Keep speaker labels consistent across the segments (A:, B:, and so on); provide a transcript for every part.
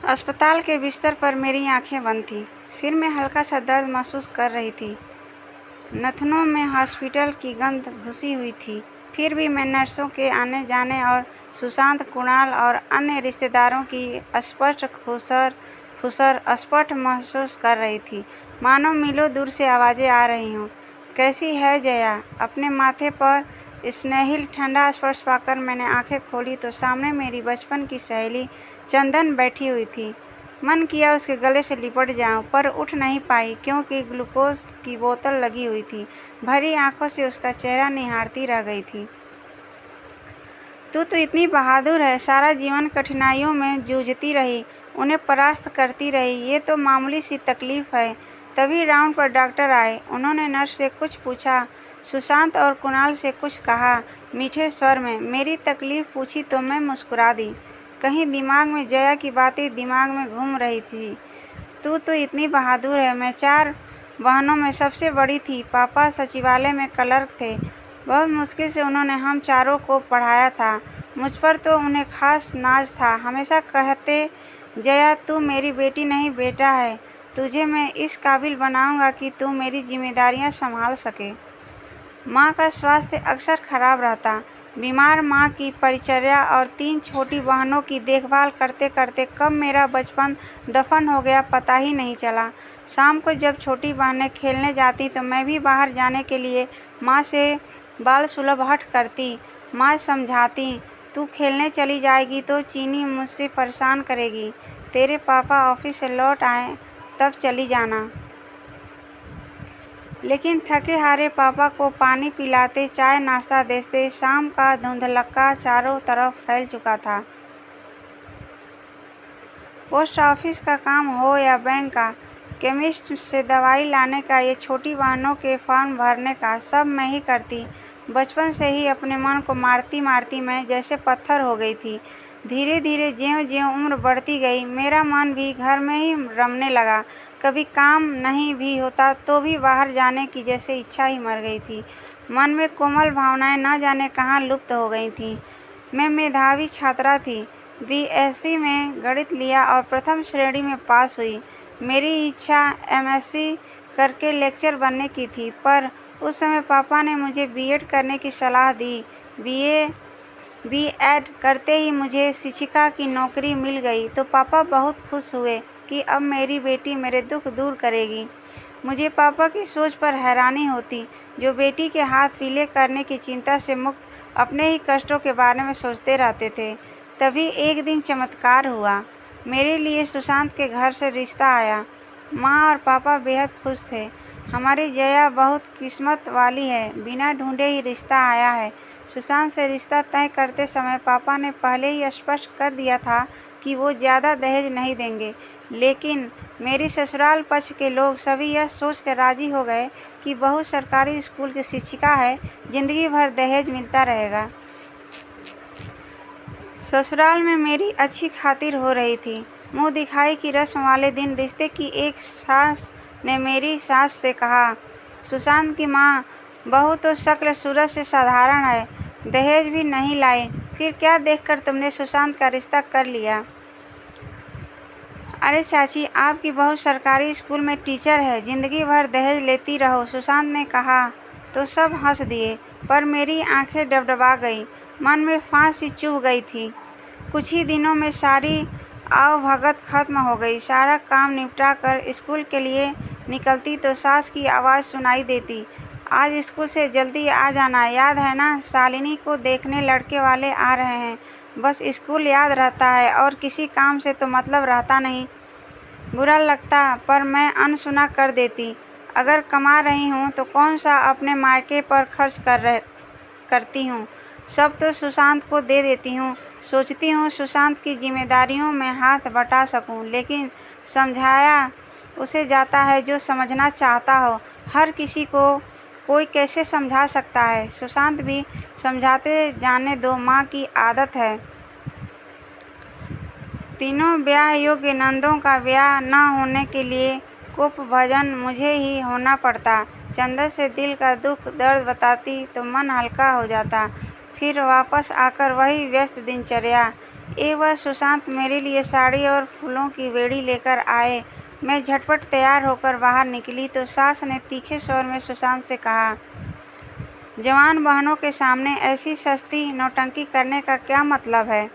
A: अस्पताल के बिस्तर पर मेरी आंखें बंद थीं। सिर में हल्का सा दर्द महसूस कर रही थी। नथनों में हॉस्पिटल की गंध घुसी हुई थी। फिर भी मैं नर्सों के आने जाने और सुशांत, कुणाल और अन्य रिश्तेदारों की स्पष्ट फुसर स्पष्ट महसूस कर रही थी, मानो मीलों दूर से आवाज़ें आ रही हों। कैसी है जया? अपने माथे पर स्नेहिल ठंडा स्पर्श पाकर मैंने आंखें खोली तो सामने मेरी बचपन की सहेली चंदन बैठी हुई थी। मन किया उसके गले से लिपट जाऊं, पर उठ नहीं पाई क्योंकि ग्लूकोज की बोतल लगी हुई थी। भरी आंखों से उसका चेहरा निहारती रह गई थी। तू तो इतनी बहादुर है, सारा जीवन कठिनाइयों में जूझती रही, उन्हें परास्त करती रही। ये तो मामूली सी तकलीफ है। तभी राउंड पर डॉक्टर आए। उन्होंने नर्स से कुछ पूछा, सुशांत और कुणाल से कुछ कहा मीठे स्वर में। मेरी तकलीफ पूछी तो मैं मुस्कुरा दी। कहीं दिमाग में जया की बातें दिमाग में घूम रही थी। तू तो इतनी बहादुर है। मैं 4 बहनों में सबसे बड़ी थी। पापा सचिवालय में क्लर्क थे। बहुत मुश्किल से उन्होंने हम चारों को पढ़ाया था। मुझ पर तो उन्हें खास नाज था। हमेशा कहते, जया तू मेरी बेटी नहीं बेटा है। तुझे मैं इस काबिल बनाऊंगा कि तू मेरी जिम्मेदारियां संभाल सके। माँ का स्वास्थ्य अक्सर खराब रहता। बीमार माँ की परिचर्या और 3 छोटी बहनों की देखभाल करते करते कब मेरा बचपन दफन हो गया पता ही नहीं चला। शाम को जब छोटी बहनें खेलने जाती तो मैं भी बाहर जाने के लिए माँ से बाल सुलभ हठ करती। माँ समझाती, तू खेलने चली जाएगी तो चीनी मुझसे परेशान करेगी। तेरे पापा ऑफिस से लौट आए तब चली जाना। लेकिन थके हारे पापा को पानी पिलाते, चाय नाश्ता देते। शाम का धुंधलक्का चारों तरफ फैल चुका था। पोस्ट ऑफिस का काम हो या बैंक का, केमिस्ट से दवाई लाने का, ये छोटी बहनों के फॉर्म भरने का, सब मैं ही करती। बचपन से ही अपने मन को मारती मारती मैं जैसे पत्थर हो गई थी। धीरे धीरे ज्यों-ज्यों उम्र बढ़ती गई, मेरा मन भी घर में ही रमने लगा। कभी काम नहीं भी होता तो भी बाहर जाने की जैसे इच्छा ही मर गई थी। मन में कोमल भावनाएं न जाने कहाँ लुप्त हो गई थीं। मैं मेधावी छात्रा थी। बीएससी में गणित लिया और प्रथम श्रेणी में पास हुई। मेरी इच्छा एमएससी करके लेक्चर बनने की थी, पर उस समय पापा ने मुझे बीएड करने की सलाह दी। बीएड करते ही मुझे शिक्षिका की नौकरी मिल गई तो पापा बहुत खुश हुए कि अब मेरी बेटी मेरे दुख दूर करेगी। मुझे पापा की सोच पर हैरानी होती, जो बेटी के हाथ पीले करने की चिंता से मुक्त अपने ही कष्टों के बारे में सोचते रहते थे। तभी एक दिन चमत्कार हुआ। मेरे लिए सुशांत के घर से रिश्ता आया। माँ और पापा बेहद खुश थे। हमारी जया बहुत किस्मत वाली है, बिना ढूंढे ही रिश्ता आया है। सुशांत से रिश्ता तय करते समय पापा ने पहले ही स्पष्ट कर दिया था कि वो ज़्यादा दहेज नहीं देंगे, लेकिन मेरी ससुराल पक्ष के लोग सभी यह सोच कर राजी हो गए कि बहू सरकारी स्कूल की शिक्षिका है, जिंदगी भर दहेज मिलता रहेगा। ससुराल में मेरी अच्छी खातिर हो रही थी। मुंह दिखाई की रस्म वाले दिन रिश्ते की एक सास ने मेरी सास से कहा, सुशांत की माँ, बहू तो शक्ल सूरत से साधारण है, दहेज भी नहीं लाई, फिर क्या देखकर तुमने सुशांत का रिश्ता कर लिया? अरे चाची, आपकी बहू सरकारी स्कूल में टीचर है, जिंदगी भर दहेज लेती रहो, सुशांत ने कहा तो सब हंस दिए, पर मेरी आंखें डबडबा गई। मन में फांसी चुभ गई थी। कुछ ही दिनों में सारी आवभगत खत्म हो गई। सारा काम निपटा कर स्कूल के लिए निकलती तो सास की आवाज़ सुनाई देती, आज स्कूल से जल्दी आ जाना, याद है ना, शालिनी को देखने लड़के वाले आ रहे हैं। बस स्कूल याद रहता है और किसी काम से तो मतलब रहता नहीं। बुरा लगता, पर मैं अनसुना कर देती। अगर कमा रही हूँ तो कौन सा अपने मायके पर खर्च करती हूँ, सब तो सुशांत को दे देती हूँ। सोचती हूँ सुशांत की जिम्मेदारियों में हाथ बटा सकूँ, लेकिन समझाया उसे जाता है जो समझना चाहता हो। हर किसी को कोई कैसे समझा सकता है? सुशांत भी समझाते जाने दो, माँ की आदत है। तीनों ब्याह योग्य नंदों का ब्याह न होने के लिए कुपभजन मुझे ही होना पड़ता। चंदन से दिल का दुख दर्द बताती तो मन हल्का हो जाता। फिर वापस आकर वही व्यस्त दिनचर्या। एक बार सुशांत मेरे लिए साड़ी और फूलों की बेड़ी लेकर आए। मैं झटपट तैयार होकर बाहर निकली तो सास ने तीखे स्वर में सुशांत से कहा, जवान बहनों के सामने ऐसी सस्ती नौटंकी करने का क्या मतलब है?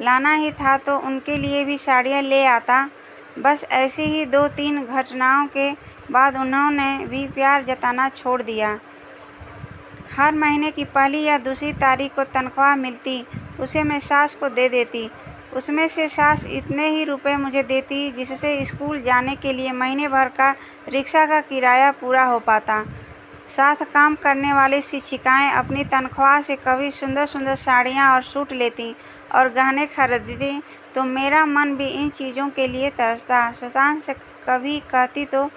A: लाना ही था तो उनके लिए भी साड़ियाँ ले आता। बस ऐसी ही 2-3 घटनाओं के बाद उन्होंने भी प्यार जताना छोड़ दिया। हर महीने की पहली या दूसरी तारीख को तनख्वाह मिलती, उसे मैं सास को दे देती। उसमें से सास इतने ही रुपए मुझे देती जिससे स्कूल जाने के लिए महीने भर का रिक्शा का किराया पूरा हो पाता। साथ काम करने वाली शिक्षिकाएं अपनी तनख्वाह से कभी सुंदर सुंदर साड़ियाँ और सूट लेती और गहने खरीदती, तो मेरा मन भी इन चीज़ों के लिए तरसता। सुशांत से कभी कहती तो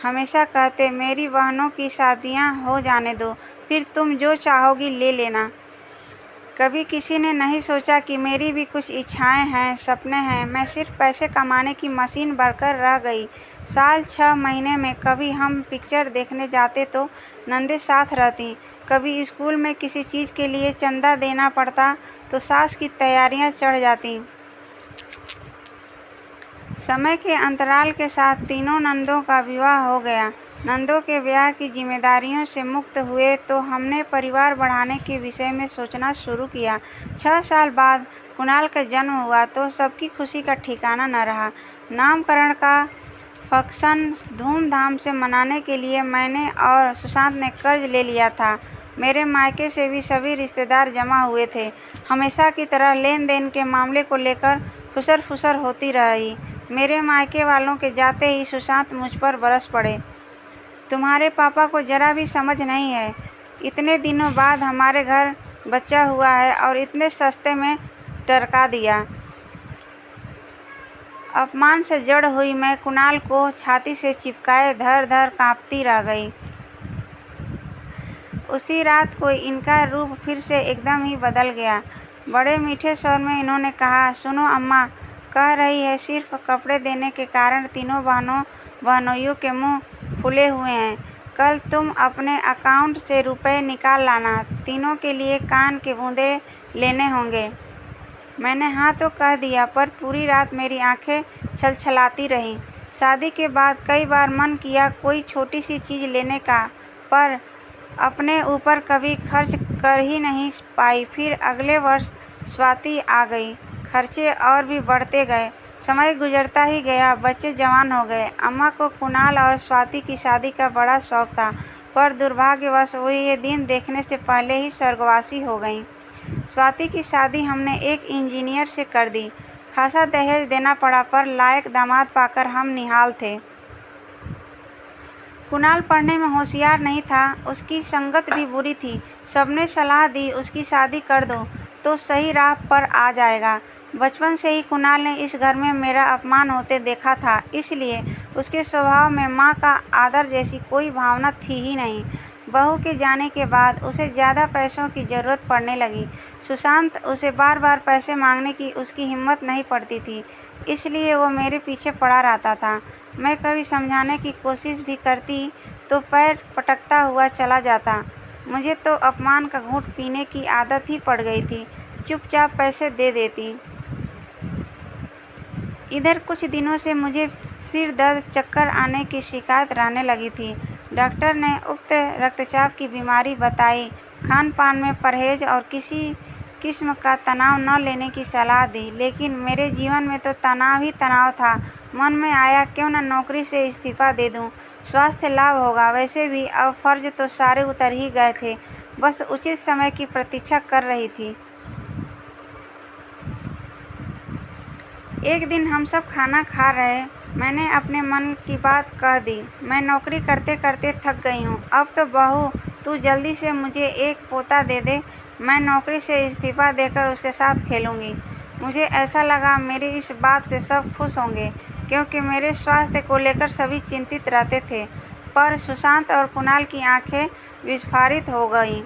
A: हमेशा कहते, मेरी बहनों की शादियाँ हो जाने दो, फिर तुम जो चाहोगी ले लेना। कभी किसी ने नहीं सोचा कि मेरी भी कुछ इच्छाएं हैं, सपने हैं। मैं सिर्फ पैसे कमाने की मशीन बनकर रह गई। साल 6 महीने में कभी हम पिक्चर देखने जाते तो नंदे साथ रहती, कभी स्कूल में किसी चीज़ के लिए चंदा देना पड़ता तो सास की तैयारियां चढ़ जाती। समय के अंतराल के साथ तीनों नंदों का विवाह हो गया। नंदों के ब्याह की जिम्मेदारियों से मुक्त हुए तो हमने परिवार बढ़ाने के विषय में सोचना शुरू किया। 6 साल बाद कुणाल का जन्म हुआ तो सबकी खुशी का ठिकाना न रहा। नामकरण का फंक्शन धूमधाम से मनाने के लिए मैंने और सुशांत ने कर्ज ले लिया था। मेरे मायके से भी सभी रिश्तेदार जमा हुए थे। हमेशा की तरह लेन देन के मामले को लेकर फुसर फुसर होती रही। मेरे मायके वालों के जाते ही सुशांत मुझ पर बरस पड़े। तुम्हारे पापा को जरा भी समझ नहीं है, इतने दिनों बाद हमारे घर बच्चा हुआ है और इतने सस्ते में टरका दिया। अपमान से जड़ हुई मैं कुणाल को छाती से चिपकाए धर धर कांपती रह गई। उसी रात को इनका रूप फिर से एकदम ही बदल गया। बड़े मीठे स्वर में इन्होंने कहा, सुनो अम्मा कह रही है, सिर्फ कपड़े देने के कारण तीनों बहनोइयों के मुंह फूले हुए हैं। कल तुम अपने अकाउंट से रुपए निकाल लाना, तीनों के लिए कान के बूंदे लेने होंगे। मैंने हाँ तो कह दिया, पर पूरी रात मेरी आंखें छलछलाती रहीं। शादी के बाद कई बार मन किया कोई छोटी सी चीज़ लेने का, पर अपने ऊपर कभी खर्च कर ही नहीं पाई। फिर अगले वर्ष स्वाति आ गई, खर्चे और भी बढ़ते गए। समय गुजरता ही गया, बच्चे जवान हो गए। अम्मा को कुणाल और स्वाति की शादी का बड़ा शौक था, पर दुर्भाग्यवश वो ये दिन देखने से पहले ही स्वर्गवासी हो गईं। स्वाति की शादी हमने एक इंजीनियर से कर दी। खासा दहेज देना पड़ा, पर लायक दामाद पाकर हम निहाल थे। कुणाल पढ़ने में होशियार नहीं था, उसकी संगत भी बुरी थी। सबने सलाह दी उसकी शादी कर दो तो सही राह पर आ जाएगा। बचपन से ही कुणाल ने इस घर में मेरा अपमान होते देखा था, इसलिए उसके स्वभाव में माँ का आदर जैसी कोई भावना थी ही नहीं। बहू के जाने के बाद उसे ज़्यादा पैसों की ज़रूरत पड़ने लगी। सुशांत उसे बार बार पैसे मांगने की उसकी हिम्मत नहीं पड़ती थी, इसलिए वो मेरे पीछे पड़ा रहता था। मैं कभी समझाने की कोशिश भी करती तो पैर पटकता हुआ चला जाता। मुझे तो अपमान का घूंट पीने की आदत ही पड़ गई थी, चुपचाप पैसे दे देती। इधर कुछ दिनों से मुझे सिर दर्द, चक्कर आने की शिकायत रहने लगी थी। डॉक्टर ने उक्त रक्तचाप की बीमारी बताई, खान पान में परहेज और किसी किस्म का तनाव न लेने की सलाह दी। लेकिन मेरे जीवन में तो तनाव ही तनाव था। मन में आया क्यों न नौकरी से इस्तीफ़ा दे दूं, स्वास्थ्य लाभ होगा। वैसे भी अब फर्ज तो सारे उतर ही गए थे, बस उचित समय की प्रतीक्षा कर रही थी। एक दिन हम सब खाना खा रहे, मैंने अपने मन की बात कह दी। मैं नौकरी करते करते थक गई हूँ, अब तो बहू तू जल्दी से मुझे एक पोता दे दे, मैं नौकरी से इस्तीफ़ा देकर उसके साथ खेलूँगी। मुझे ऐसा लगा मेरी इस बात से सब खुश होंगे, क्योंकि मेरे स्वास्थ्य को लेकर सभी चिंतित रहते थे। पर सुशांत और कुणाल की आंखें विस्फारित हो गईं।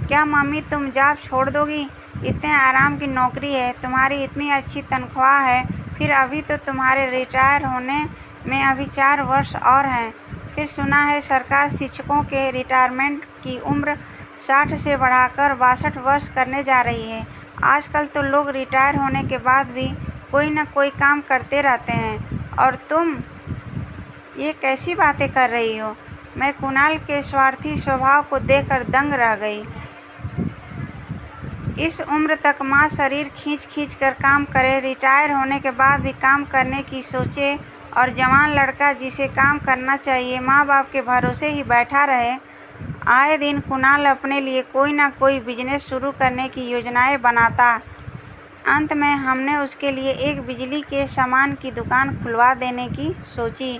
A: क्या मम्मी तुम जॉब छोड़ दोगी? इतने आराम की नौकरी है, तुम्हारी इतनी अच्छी तनख्वाह है, फिर अभी तो तुम्हारे रिटायर होने में अभी 4 वर्ष और हैं। फिर सुना है सरकार शिक्षकों के रिटायरमेंट की उम्र 60 से बढ़ाकर 62 वर्ष करने जा रही है। आजकल तो लोग रिटायर होने के बाद भी कोई न कोई काम करते रहते हैं, और तुम ये कैसी बातें कर रही हो? मैं कुणाल के स्वार्थी स्वभाव को देखकर दंग रह गई। इस उम्र तक माँ शरीर खींच खींच कर काम करे, रिटायर होने के बाद भी काम करने की सोचे, और जवान लड़का जिसे काम करना चाहिए माँ बाप के भरोसे ही बैठा रहे। आए दिन कुणाल अपने लिए कोई ना कोई बिजनेस शुरू करने की योजनाएं बनाता। अंत में हमने उसके लिए एक बिजली के सामान की दुकान खुलवा देने की सोची।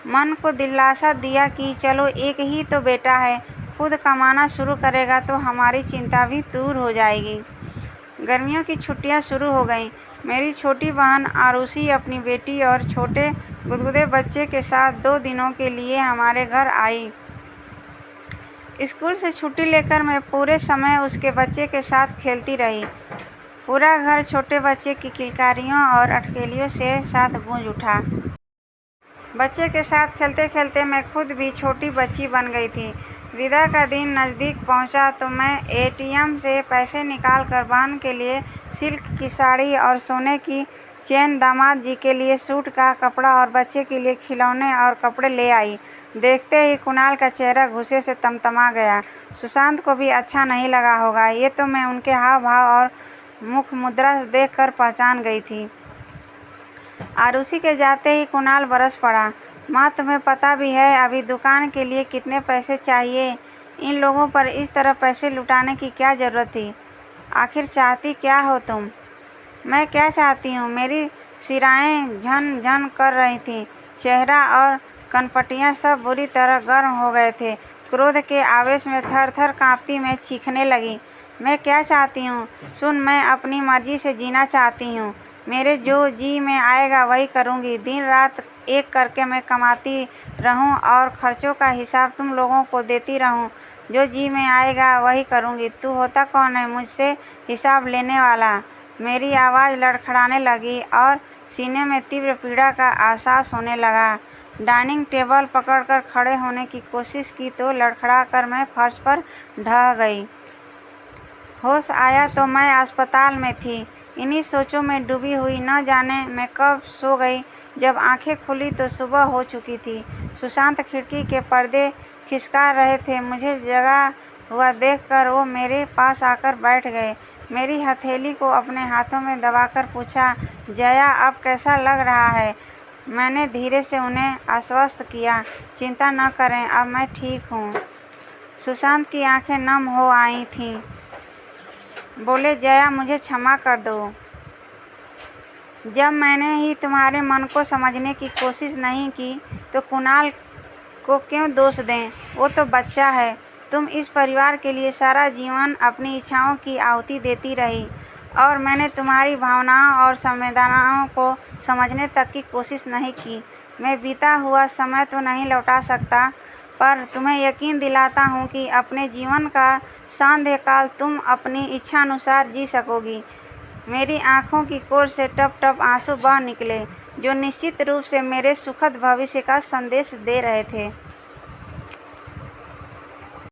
A: मन को दिलासा दिया कि चलो, एक ही तो बेटा है, खुद कमाना शुरू करेगा तो हमारी चिंता भी दूर हो जाएगी। गर्मियों की छुट्टियां शुरू हो गईं। मेरी छोटी बहन आरुषि अपनी बेटी और छोटे गुदगुदे बच्चे के साथ 2 दिनों के लिए हमारे घर आई। स्कूल से छुट्टी लेकर मैं पूरे समय उसके बच्चे के साथ खेलती रही। पूरा घर छोटे बच्चे की किलकारियों और अटखेलियों से साथ गूंज उठा। बच्चे के साथ खेलते खेलते मैं खुद भी छोटी बच्ची बन गई थी। विदा का दिन नज़दीक पहुंचा तो मैं एटीएम से पैसे निकालकर बहन के लिए सिल्क की साड़ी और सोने की चेन, दामाद जी के लिए सूट का कपड़ा और बच्चे के लिए खिलौने और कपड़े ले आई। देखते ही कुणाल का चेहरा गुस्से से तमतमा गया। सुशांत को भी अच्छा नहीं लगा होगा, ये तो मैं उनके हाव भाव और मुख मुद्रा देखकर पहचान गई थी। आरुषि के जाते ही कुणाल बरस पड़ा। माँ, तुम्हें पता भी है अभी दुकान के लिए कितने पैसे चाहिए? इन लोगों पर इस तरह पैसे लुटाने की क्या ज़रूरत थी? आखिर चाहती क्या हो तुम? मैं क्या चाहती हूँ? मेरी सिराएं झन झन कर रही थीं। चेहरा और कनपटियाँ सब बुरी तरह गर्म हो गए थे। क्रोध के आवेश में थर थर काँपती मैं चीखने लगी। मैं क्या चाहती हूँ? सुन, मैं अपनी मर्जी से जीना चाहती हूँ। मेरे जो जी में आएगा वही करूँगी। दिन रात एक करके मैं कमाती रहूँ और खर्चों का हिसाब तुम लोगों को देती रहूँ। जो जी में आएगा वही करूँगी। तू होता कौन है मुझसे हिसाब लेने वाला? मेरी आवाज़ लड़खड़ाने लगी और सीने में तीव्र पीड़ा का एहसास होने लगा। डाइनिंग टेबल पकड़कर खड़े होने की कोशिश की तो लड़खड़ा कर मैं फर्श पर ढह गई। होश आया तो मैं अस्पताल में थी। इन्हीं सोचों में डूबी हुई न जाने मैं कब सो गई। जब आंखें खुली तो सुबह हो चुकी थी। सुशांत खिड़की के पर्दे खिसका रहे थे। मुझे जगा हुआ देखकर वो मेरे पास आकर बैठ गए। मेरी हथेली को अपने हाथों में दबाकर पूछा, जया, अब कैसा लग रहा है? मैंने धीरे से उन्हें आश्वस्त किया, चिंता न करें, अब मैं ठीक हूँ। सुशांत की आंखें नम हो आई थीं। बोले, जया, मुझे क्षमा कर दो। जब मैंने ही तुम्हारे मन को समझने की कोशिश नहीं की तो कुणाल को क्यों दोष दें? वो तो बच्चा है। तुम इस परिवार के लिए सारा जीवन अपनी इच्छाओं की आहुति देती रही और मैंने तुम्हारी भावनाओं और संवेदनाओं को समझने तक की कोशिश नहीं की। मैं बीता हुआ समय तो नहीं लौटा सकता, पर तुम्हें यकीन दिलाता हूँ कि अपने जीवन का सांध्य काल तुम अपनी इच्छानुसार जी सकोगी। मेरी आँखों की कोर से टप टप आंसू बह निकले, जो निश्चित रूप से मेरे सुखद भविष्य का संदेश दे रहे थे।